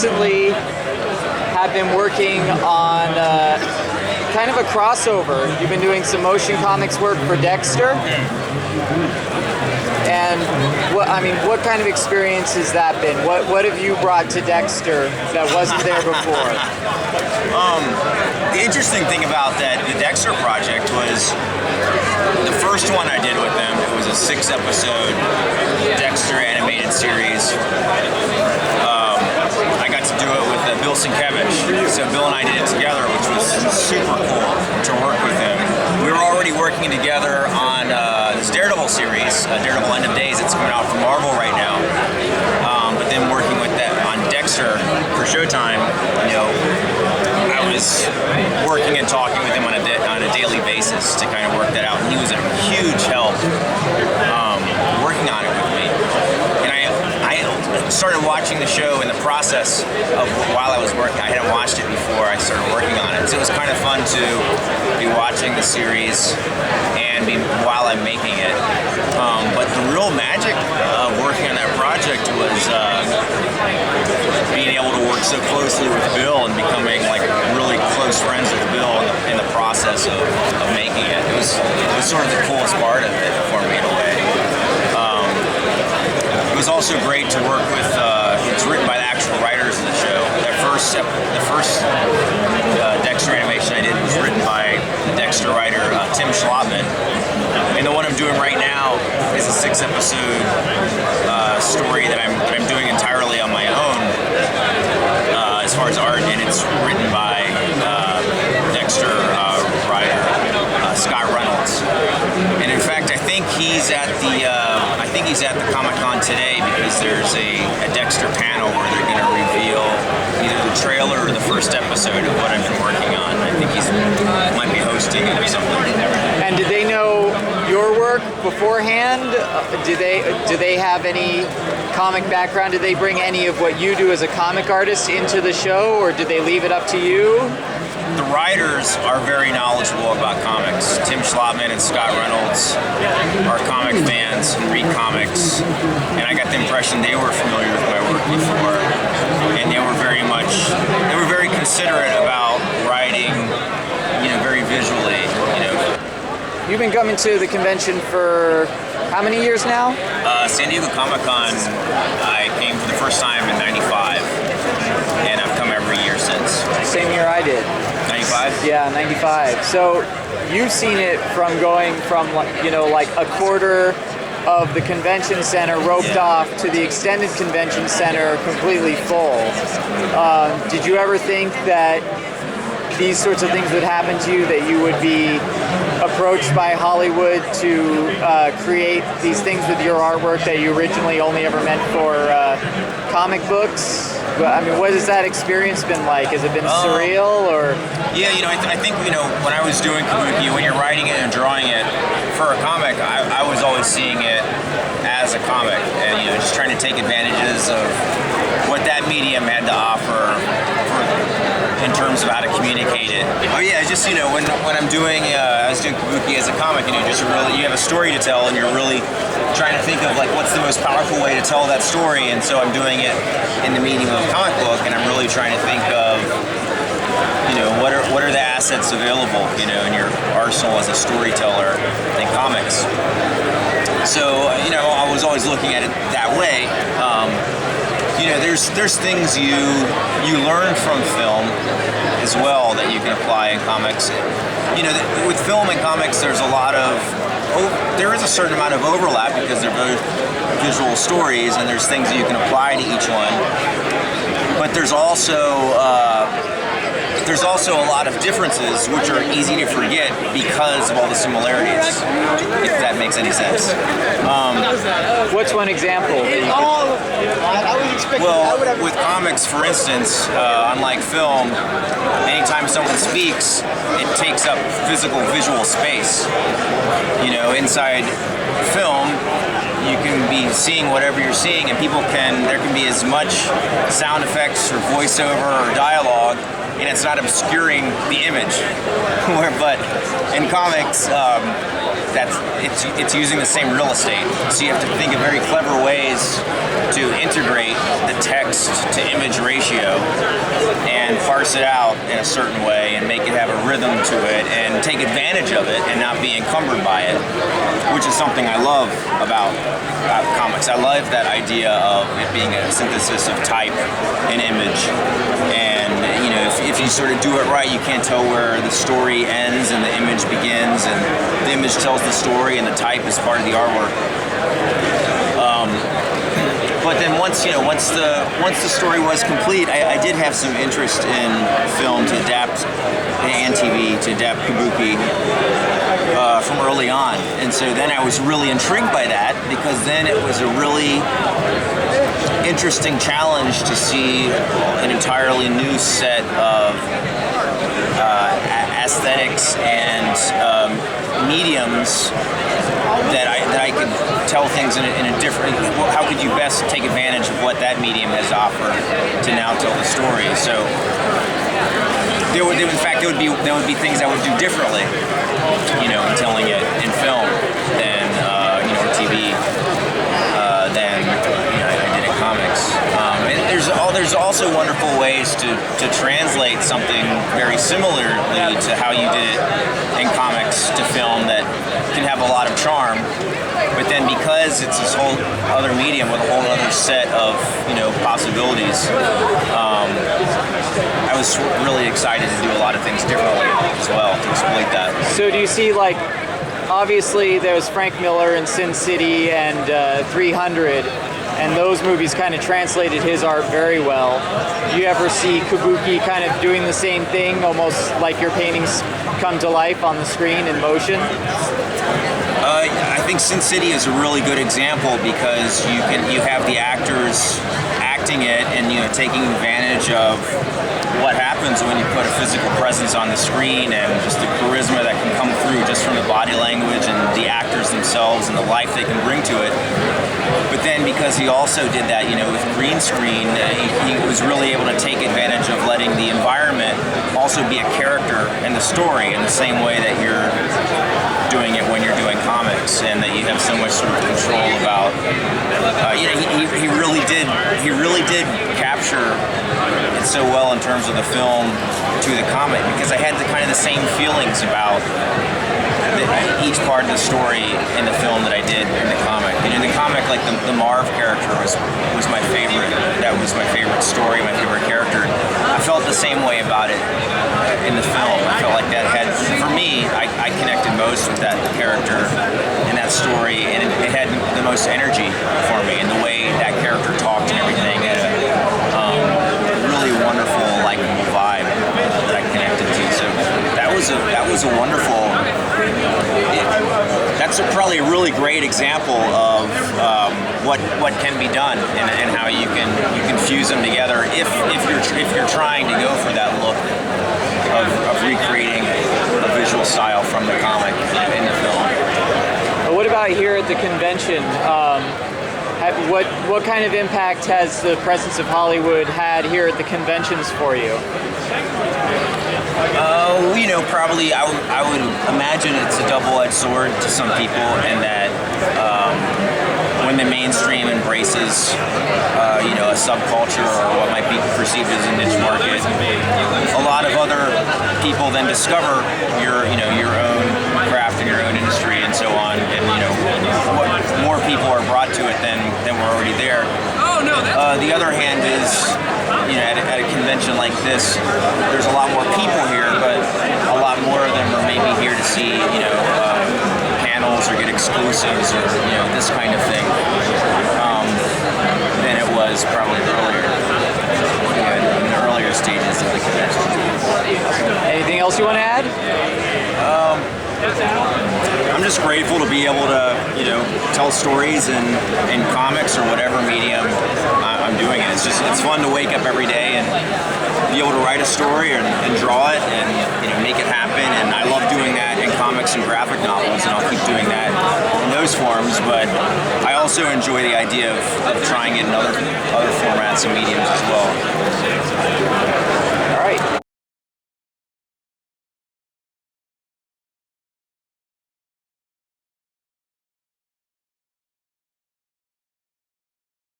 recently have been working on kind of a crossover. You've been doing some motion comics work for Dexter. And what kind of experience has that been? What have you brought to Dexter that wasn't there before? The interesting thing about the Dexter project was the first one I did with them. It was a 6-episode Dexter animated series. I got to do it with Bill Sienkiewicz. So Bill and I did it together, which was super cool to work with him. We were already working together on this Daredevil series, Daredevil End of Days. It's coming out from Marvel right now. But then working with that on Dexter for Showtime, I was working and talking with him on a daily basis to kind of work that out. And he was a huge help working on it with me. And I started watching the show in the process of while I was working. I hadn't watched it before I started working on it. So it was kind of fun to be watching the series and while I'm making it. But the real magic of working on that project was being able to work so closely with Bill and becoming like really close friends with Bill in the process of making it. It was sort of the coolest part of it for me in a way. It was also great to work with. It's written by the actual writers of the show. The first Dexter animation I did was written by the Dexter writer Tim Schlotman. And the one I'm doing right now is a 6-episode story that I'm doing entirely on my own as far as art, and it's written by Dexter writer Scott Reynolds. And in fact, I think he's at the Comic-Con today because there's a Dexter panel where they're going to reveal either the trailer or the first episode of what I've been working on. I think he might be hosting it or something. And did they know your work beforehand? Do they have any comic background? Did they bring any of what you do as a comic artist into the show, or did they leave it up to you? The writers are very knowledgeable about comics. Tim Schlotman and Scott Reynolds are comic fans and read comics, and I got the impression they were familiar with my work before, and they were very considerate about writing, very visually, You've been coming to the convention for how many years now? San Diego Comic-Con, I came for the first time in '95, and I've come every year since. Same year I did. 95? Yeah, 95. So you've seen it from going from like a quarter of the convention center roped off to the extended convention center completely full. Did you ever think that these sorts of things would happen to you, that you would be approached by Hollywood to create these things with your artwork that you originally only ever meant for comic books? What has that experience been like? Has it been surreal, or? Yeah, I think when I was doing Kabuki, when you're writing it and drawing it for a comic, I was always seeing it as a comic, and just trying to take advantages of what that medium had to offer in terms of how to communicate it. Oh yeah, just when I'm doing, I was doing Kabuki as a comic, you have a story to tell, and you're really trying to think of like what's the most powerful way to tell that story, and so I'm doing it in the medium of comic book, and I'm really trying to think of what are the assets available in your arsenal as a storyteller in comics. So I was always looking at it that way. There's things you learn from film as well that you can apply in comics. With film and comics, there is a certain amount of overlap because they're both visual stories, and there's things that you can apply to each one. But there's also a lot of differences which are easy to forget because of all the similarities, if that makes any sense. What's one example? Well, with comics, for instance, unlike film, anytime someone speaks, it takes up physical visual space. Inside film, you can be seeing whatever you're seeing, and there can be as much sound effects or voiceover or dialogue, and it's not obscuring the image. But in comics, it's using the same real estate. So you have to think of very clever ways to integrate the text to image ratio and parse it out in a certain way and make it have a rhythm to it and take advantage of it and not be encumbered by it, which is something I love about comics. I love that idea of it being a synthesis of type and image. And if you sort of do it right, you can't tell where the story ends and the image begins, and the image tells the story and the type is part of the artwork. But then once the story was complete, I did have some interest in film to adapt, and TV to adapt kabuki from early on. And so then I was really intrigued by that, because then it was a really interesting challenge to see an entirely new set of aesthetics and mediums that I could tell things in a different. How could you best take advantage of what that medium has offered to now tell the story? So there would be things I would do differently, in telling it in film than TV than I did in comics. And there's also wonderful ways to translate something very similarly to how you did it in comics to film that can have a lot of charm. But then because it's this whole other medium with a whole other set of possibilities, I was really excited to do a lot of things differently as well to exploit that. So do you see, obviously there's Frank Miller in Sin City and 300, and those movies kind of translated his art very well. Do you ever see kabuki kind of doing the same thing, almost like your paintings come to life on the screen in motion? I think Sin City is a really good example, because you have the actors acting it and taking advantage of what happens when you put a physical presence on the screen, and just the charisma that can come through just from the body language and the actors themselves and the life they can bring to it. But then because he also did that, with green screen, he was really able to take advantage of letting the environment also be a character in the story, in the same way that you're doing it when you're doing comics, and that you have so much sort of control about. He really did capture it so well in terms of the film to the comic, because I had the same feelings about each part of the story in the film that I did in the comic. And in the comic, the Marv character was my favorite. That was my favorite story, my favorite character. I felt the same way about it in the film. I felt like that had, for me, I connected most with that character and that story, and it had the most energy for me, and the way that character talked and everything had a really wonderful, likable vibe that I connected to. So that was a wonderful. That's probably a really great example of what can be done, and how you can fuse them together if you're trying to go for that look of recreating a visual style from the comic in the film. But what about here at the convention? What kind of impact has the presence of Hollywood had here at the conventions for you? Probably I would imagine it's a double-edged sword to some people, in that when the mainstream embraces a subculture, or what might be perceived as a niche market, a lot of other people then discover your own craft and your own industry and so on, and more people are brought to it than were already there. The other hand is, at a convention like this, there's a lot more people here, but a lot more of them are maybe here to see, panels or get exclusives, or this kind of thing, than it was probably earlier, in the earlier stages of the convention. Anything else you want to add? I'm just grateful to be able to, tell stories in comics or whatever medium I'm doing it. It's fun to wake up every day and be able to write a story and draw it and make it happen. And I love doing that in comics and graphic novels, and I'll keep doing that in those forms. But I also enjoy the idea of trying it in other formats and mediums as well.